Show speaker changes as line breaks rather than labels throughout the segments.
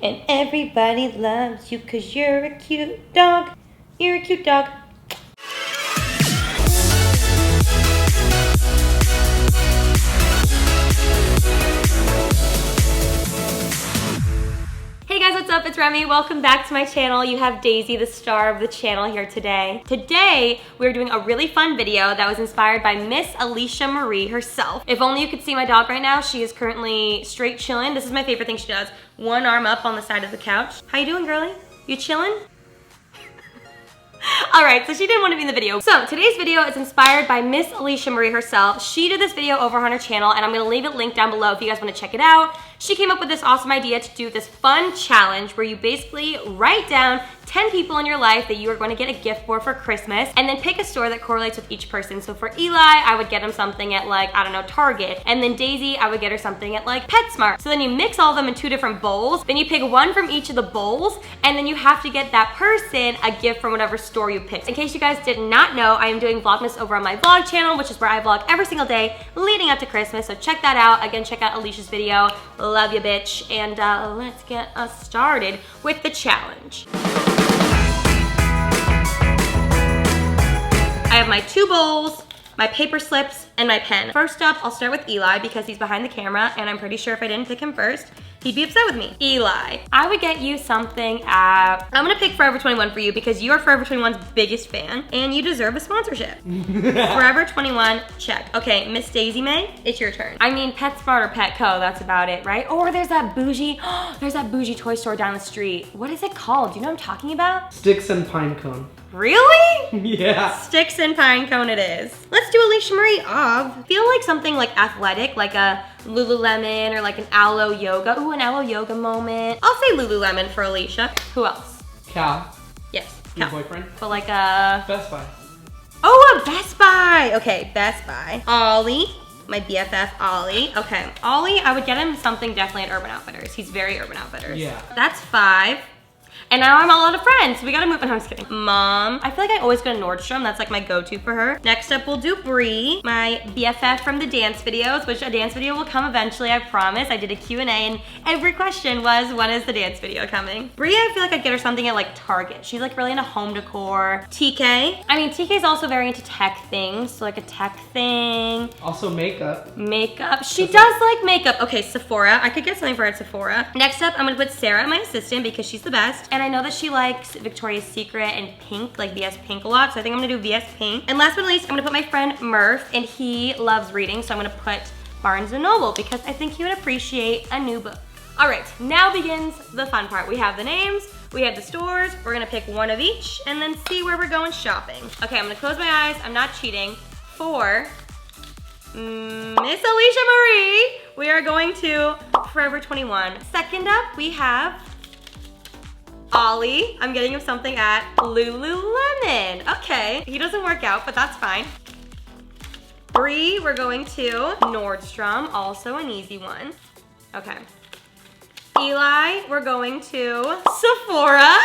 And everybody loves you cause you're a cute dog. You're a cute dog. Hey guys, what's up? It's Remy. Welcome back to my channel. You have Daisy, the star of the channel, here today. Today, we're doing a really fun video that was inspired by Miss Alicia Marie herself. If only you could see my dog right now. She is currently straight chilling. This is my favorite thing she does. One arm up on the side of the couch. How you doing, girlie? You chilling? Alright, so she didn't want to be in the video. So today's video is inspired by Miss Alicia Marie herself. She did this video over on her channel and I'm going to leave it linked down below if you guys want to check it out. She came up with this awesome idea to do this fun challenge where you basically write down 10 people in your life that you are going to get a gift for Christmas and then pick a store that correlates with each person. So for Eli, I would get him something at like, I don't know, Target. And then Daisy, I would get her something at like PetSmart. So then you mix all of them in 2 different bowls. Then you pick one from each of the bowls and then you have to get that person a gift from whatever store you picked. In case you guys did not know, I am doing Vlogmas over on my vlog channel, which is where I vlog every single day leading up to Christmas. So check that out. Again, check out Alicia's video. Love you, bitch. And let's get us started with the challenge. I have my 2 bowls, my paper slips, and my pen. First up, I'll start with Eli because he's behind the camera and I'm pretty sure if I didn't pick him first, he'd be upset with me. Eli, I would get you something at, I'm gonna pick Forever 21 for you because you are Forever 21's biggest fan and you deserve a sponsorship. Forever 21, check. Okay, Miss Daisy May, it's your turn. I mean, PetSmart or Petco, that's about it, right? Or there's that bougie toy store down the street. What is it called? Do you know what I'm talking about?
Sticks and Pine Cone.
Really?
Yeah.
Sticks and Pine Cone it is. Let's do Alicia Marie of. Feel like something like athletic, like a Lululemon or like an Aloe Yoga. Ooh, an Aloe Yoga moment. I'll say Lululemon for Alicia. Who else?
Cal.
Yes,
Your
Cal.
boyfriend.
But like a...
Best Buy.
Oh, a Best Buy. Okay, Best Buy. Ollie. My BFF, Ollie. Okay, Ollie, I would get him something definitely at Urban Outfitters. He's very Urban Outfitters.
Yeah.
That's 5. And now I'm all out of friends. We gotta move on. I'm just kidding. Mom. I feel like I always go to Nordstrom. That's like my go-to for her. Next up, we'll do Bree, my BFF from the dance videos, which a dance video will come eventually, I promise. I did a Q&A and every question was, when is the dance video coming? Bree, I feel like I'd get her something at like Target. She's like really into home decor. TK. I mean, TK's also very into tech things. So like a tech thing.
Also makeup.
Makeup. She does like makeup. Okay, Sephora. I could get something for her at Sephora. Next up, I'm gonna put Sarah, my assistant, because she's the best. And I know that she likes Victoria's Secret and pink, like VS Pink a lot, so I think I'm gonna do VS Pink. And last but not least, I'm gonna put my friend Murph, and he loves reading, so I'm gonna put Barnes & Noble because I think he would appreciate a new book. All right, now begins the fun part. We have the names, we have the stores, we're gonna pick one of each and then see where we're going shopping. Okay, I'm gonna close my eyes, I'm not cheating. For Miss Alicia Marie, we are going to Forever 21. Second up, we have Ollie. I'm getting him something at Lululemon. Okay, he doesn't work out, but that's fine. Bree, we're going to Nordstrom, also an easy one. Okay. Eli, we're going to Sephora.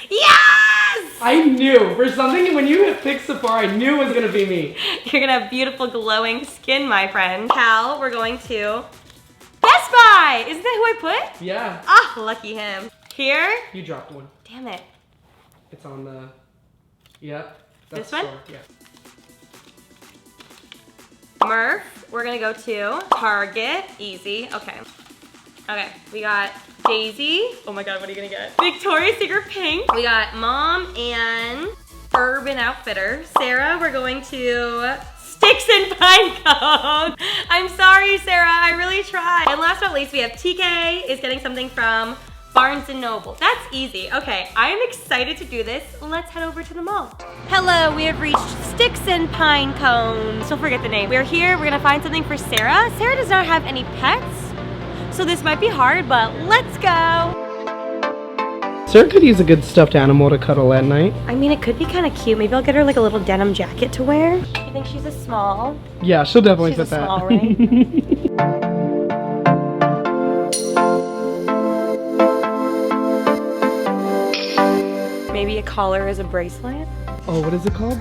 Yes!
I knew, for something when you picked Sephora, I knew it was gonna be me.
You're gonna have beautiful glowing skin, my friend. Cal, we're going to Best Buy. Isn't that who I put?
Yeah.
Ah, lucky him. Here?
You dropped one.
Damn it.
It's on the, yep.
This one?
Yeah.
Murph, we're gonna go to Target. Easy, okay. Okay, we got Daisy. Oh my God, what are you gonna get? Victoria's Secret Pink. We got Mom and Urban Outfitters. Sarah, we're going to Sticks and Pine Cone. I'm sorry, Sarah, I really tried. And last but not least, we have TK is getting something from Barnes & Noble. That's easy. Okay, I am excited to do this. Let's head over to the mall. Hello, we have reached Sticks and Pine Cones. Don't forget the name. We're here, we're gonna find something for Sarah. Sarah does not have any pets, so this might be hard, but let's go.
Sarah could use a good stuffed animal to cuddle at night.
I mean, it could be kind of cute. Maybe I'll get her like a little denim jacket to wear. You think she's a small?
Yeah, she'll definitely
She's
fit
a
that.
small, right? Maybe a collar as a bracelet?
Oh, what is it called?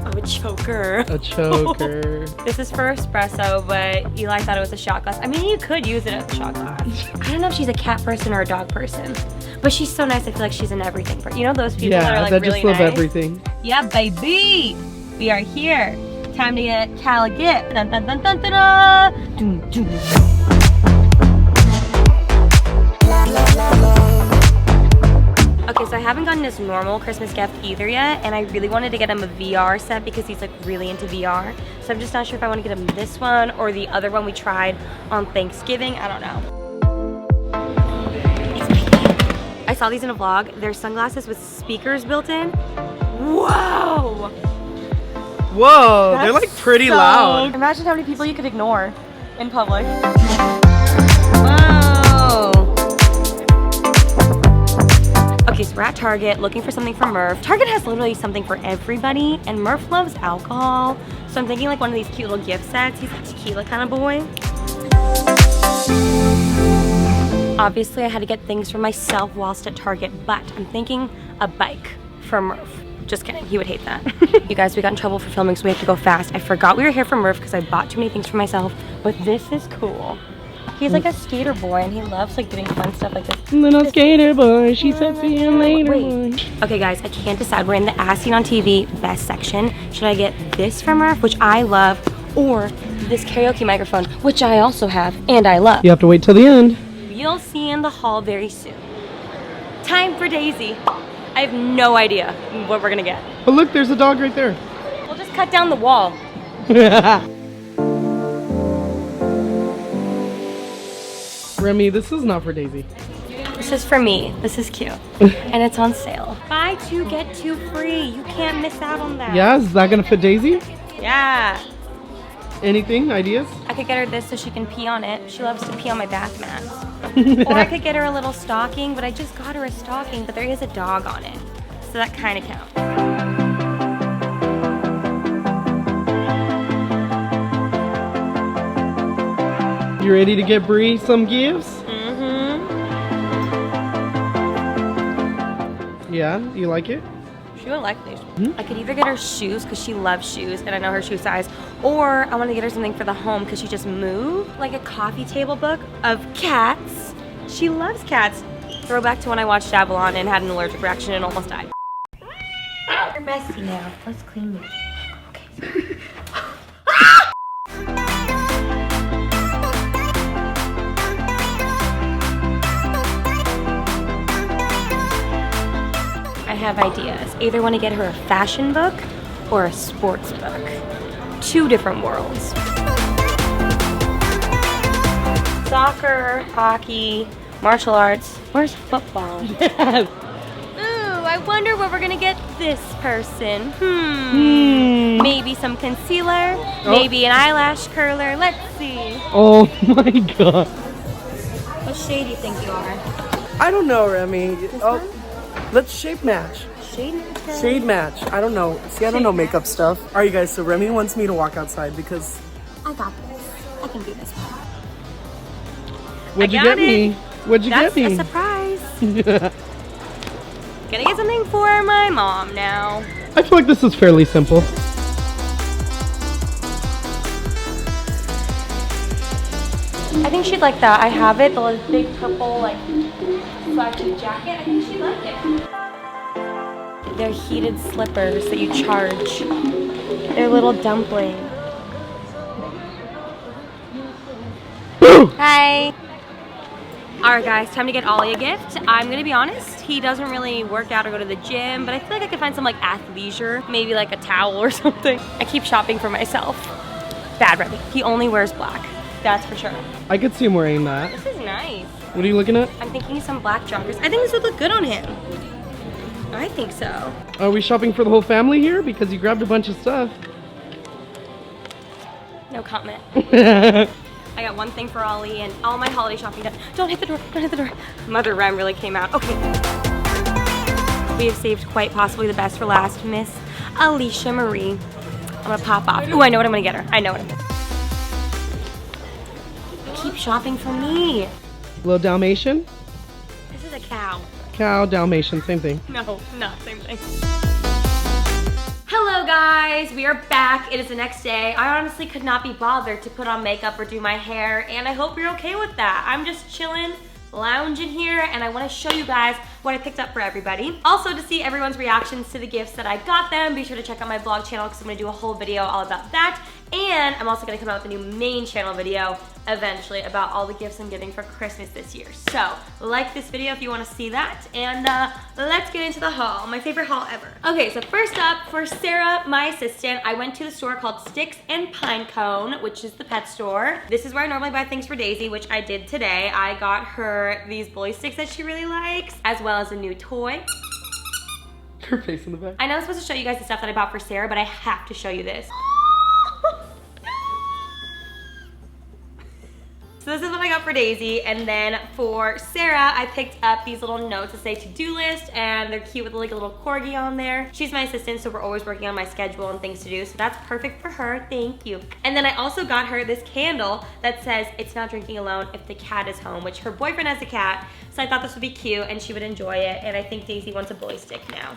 Oh, a choker.
A choker.
This is for espresso, but Eli thought it was a shot glass. I mean, you could use it as a shot glass. I don't know if she's a cat person or a dog person, but she's so nice. I feel like she's an everything. You know those people that are like really nice?
just love everything.
Yeah, baby. We are here. Time to get Cal a gift. Dun, dun, dun, dun, dun, dun. Dun, dun. Okay, so I haven't gotten his normal Christmas gift either yet, and I really wanted to get him a VR set because he's like really into VR. So I'm just not sure if I want to get him this one or the other one we tried on Thanksgiving. I don't know. I saw these in a vlog. They're sunglasses with speakers built in. Whoa!
Whoa, they're like pretty loud.
Imagine how many people you could ignore in public. Whoa! Okay, so we're at Target looking for something for Murph. Target has literally something for everybody, and Murph loves alcohol. So I'm thinking like one of these cute little gift sets. He's a tequila kind of boy. Obviously, I had to get things for myself whilst at Target, but I'm thinking a bike for Murph. Just kidding, he would hate that. You guys, we got in trouble for filming, so we have to go fast. I forgot we were here for Murph because I bought too many things for myself, but this is cool. He's like a skater boy, and he loves like doing fun stuff like this.
Little skater boy, she said see you later.
Wait. Okay guys, I can't decide. We're in the As Seen on TV best section. Should I get this from Murph, which I love, or this karaoke microphone, which I also have and I love?
You have to wait till the end.
You'll see in the haul very soon. Time for Daisy. I have no idea what we're gonna get.
But look, there's a dog right there.
We'll just cut down the wall.
Remy, this is not for Daisy.
This is for me. This is cute. And it's on sale. Buy two, get two free. You can't miss out on that.
Yeah, is that gonna fit Daisy?
Yeah.
Anything? Ideas?
I could get her this so she can pee on it. She loves to pee on my bath mat. Or I could get her a little stocking, but I just got her a stocking, but there is a dog on it. So that kind of counts.
You ready to get Bree some gifts?
Mm-hmm.
Yeah, you like it?
She would like these. I could either get her shoes because she loves shoes and I know her shoe size, or I want to get her something for the home because she just moved, like a coffee table book of cats. She loves cats. Throwback to when I watched Avalon and had an allergic reaction and almost died. You're messy now. Let's clean you. Okay. I have ideas. Either want to get her a fashion book or a sports book. Two different worlds. Soccer, hockey, martial arts. Where's football?
Yes.
Ooh, I wonder what we're gonna get this person. Maybe some concealer, maybe an eyelash curler. Let's see.
Oh my god.
What shade do you think you are?
I don't know, Remy. Let's shape match.
Shade?
Shade match. I don't know. See, I don't know makeup stuff. All right, you guys. So Remy wants me to walk outside because
I got this. I can do this one.
What'd you get me? What'd you
That's
get me?
a surprise. Gonna get something for my mom now.
I feel like this is fairly simple.
I think she'd like that. I have it, the big purple like flashy jacket. I think she'd like it. They're heated slippers that you charge. They're little dumplings. Hi. Alright guys, time to get Ollie a gift. I'm gonna be honest, he doesn't really work out or go to the gym, but I feel like I could find some like athleisure, maybe like a towel or something. I keep shopping for myself. Bad Remy. He only wears black. That's for sure.
I could see him wearing that.
This is nice.
What are you looking at?
I'm thinking some black joggers. I think this would look good on him. I think so.
Are we shopping for the whole family here? Because you grabbed a bunch of stuff.
No comment. I got one thing for Ollie and all my holiday shopping done. Don't hit the door, don't hit the door. Mother Rem really came out. Okay. We have saved quite possibly the best for last, Miss Alicia Marie. I'm gonna pop off. Ooh, I know what I'm gonna get her. I know what I'm gonna get. Keep shopping for me.
Little Dalmatian?
This is a cow.
Cow, Dalmatian, same thing.
No, not same thing. Hello guys, we are back. It is the next day. I honestly could not be bothered to put on makeup or do my hair, and I hope you're okay with that. I'm just chilling, lounging here, and I want to show you guys what I picked up for everybody. Also, to see everyone's reactions to the gifts that I got them, be sure to check out my vlog channel because I'm going to do a whole video all about that. And I'm also going to come out with a new main channel video eventually about all the gifts I'm giving for Christmas this year. So, like this video if you want to see that, and let's get into the haul. My favorite haul ever. Okay, so first up, for Sarah, my assistant, I went to the store called Sticks and Pinecone, which is the pet store. This is where I normally buy things for Daisy, which I did today. I got her these bully sticks that she really likes, as well as a new toy.
Her face in the back.
I know I'm supposed to show you guys the stuff that I bought for Sarah, but I have to show you this. So this is what I got for Daisy, and then for Sarah, I picked up these little notes that say to-do list, and they're cute with like a little corgi on there. She's my assistant, so we're always working on my schedule and things to do, so that's perfect for her, thank you. And then I also got her this candle that says, "It's not drinking alone if the cat is home," which her boyfriend has a cat, so I thought this would be cute and she would enjoy it, and I think Daisy wants a bully stick now.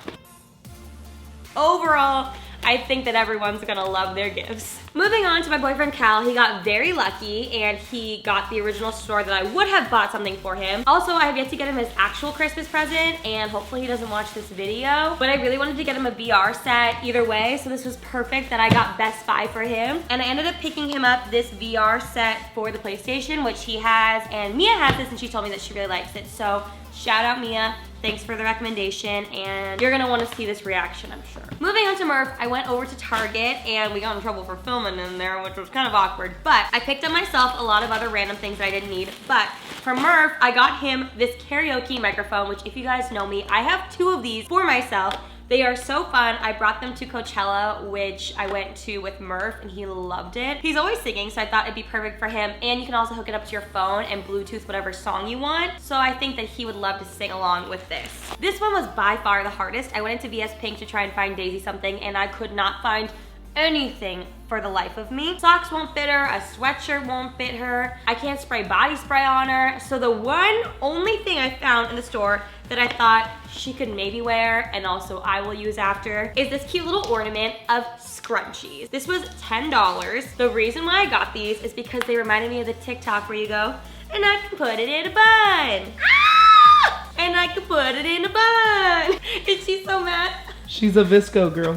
Overall, I think that everyone's gonna love their gifts. Moving on to my boyfriend Cal, he got very lucky and he got the original store that I would have bought something for him. Also, I have yet to get him his actual Christmas present, and hopefully he doesn't watch this video, but I really wanted to get him a VR set either way, so this was perfect that I got Best Buy for him. And I ended up picking him up this VR set for the PlayStation, which he has, and Mia has this and she told me that she really likes it, so shout out Mia. Thanks for the recommendation, and you're gonna wanna see this reaction, I'm sure. Moving on to Murph, I went over to Target and we got in trouble for filming in there, which was kind of awkward, but I picked up myself a lot of other random things that I didn't need, but for Murph, I got him this karaoke microphone, which if you guys know me, I have 2 of these for myself. They are so fun. I brought them to Coachella, which I went to with Murph, and he loved it. He's always singing, so I thought it'd be perfect for him, and you can also hook it up to your phone and Bluetooth whatever song you want, so I think that he would love to sing along with this. This one was by far the hardest. I went into VS Pink to try and find Daisy something, and I could not find anything for the life of me. Socks won't fit her, a sweatshirt won't fit her, I can't spray body spray on her, so the only thing I found in the store that I thought she could maybe wear and also I will use after is this cute little ornament of scrunchies. This was $10. The reason why I got these is because they reminded me of the TikTok where you go, "And I can put it in a bun. Ah! And I can put it in a bun." Is she so mad?
She's a Visco girl.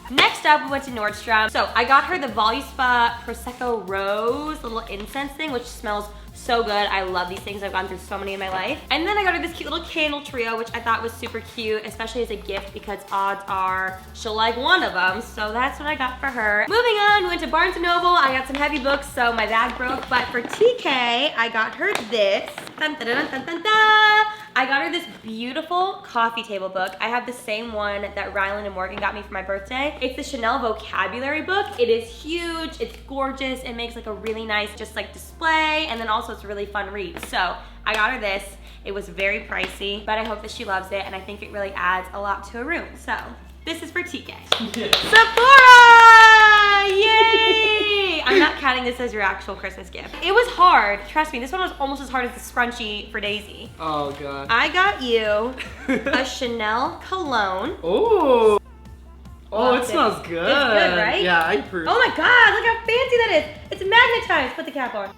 Next up, we went to Nordstrom. So I got her the Voluspa Prosecco Rose little incense thing, which smells so good. I love these things. I've gone through so many in my life. And then I got her this cute little candle trio, which I thought was super cute, especially as a gift because odds are she'll like one of them. So that's what I got for her. Moving on, we went to Barnes & Noble. I got some heavy books, so my bag broke. But for TK, I got her this. Dun, dun, dun, dun, dun, dun. I got her this beautiful coffee table book. I have the same one that Rylan and Morgan got me for my birthday. It's the Chanel vocabulary book. It is huge, it's gorgeous, it makes like a really nice just like display, and then also it's a really fun read. So I got her this. It was very pricey, but I hope that she loves it, and I think it really adds a lot to a room. So this is for TK. Sephora! Yay! I'm not counting this as your actual Christmas gift. It was hard. Trust me, this one was almost as hard as the scrunchie for Daisy.
Oh, God.
I got you a Chanel cologne.
Oh. Oh, it smells good.
It's good, right?
Yeah, I approve.
Oh my God, look how fancy that is. It's magnetized. Put the cap on.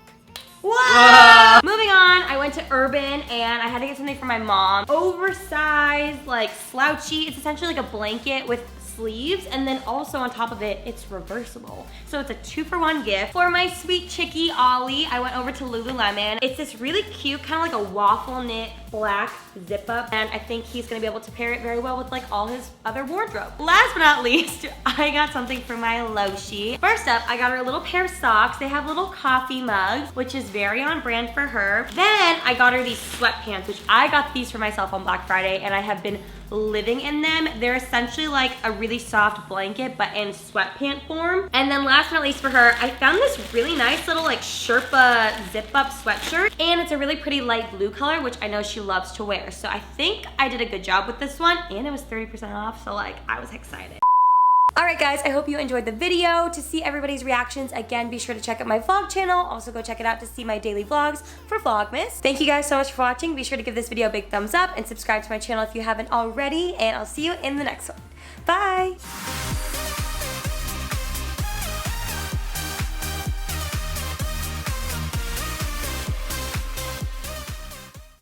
Whoa! Moving on, I went to Urban and I had to get something for my mom. Oversized, like slouchy. It's essentially like a blanket with sleeves, and then also on top of it, it's reversible. So it's a 2-for-1 gift. For my sweet chickie, Ollie, I went over to Lululemon. It's this really cute, kind of like a waffle knit black zip up, and I think he's gonna be able to pair it very well with like all his other wardrobe. Last but not least, I got something for my Loshi. First up, I got her a little pair of socks. They have little coffee mugs, which is very on brand for her. Then I got her these sweatpants, which I got these for myself on Black Friday, and I have been living in them. They're essentially like a really soft blanket, but in sweatpant form. And then last but not least for her, I found this really nice little like Sherpa zip up sweatshirt, and it's a really pretty light blue color, which I know she loves to wear. So I think I did a good job with this one, and it was 30% off, so like I was excited. Alright guys, I hope you enjoyed the video. To see everybody's reactions, again, be sure to check out my vlog channel. Also go check it out to see my daily vlogs for Vlogmas. Thank you guys so much for watching. Be sure to give this video a big thumbs up and subscribe to my channel if you haven't already, and I'll see you in the next one. Bye!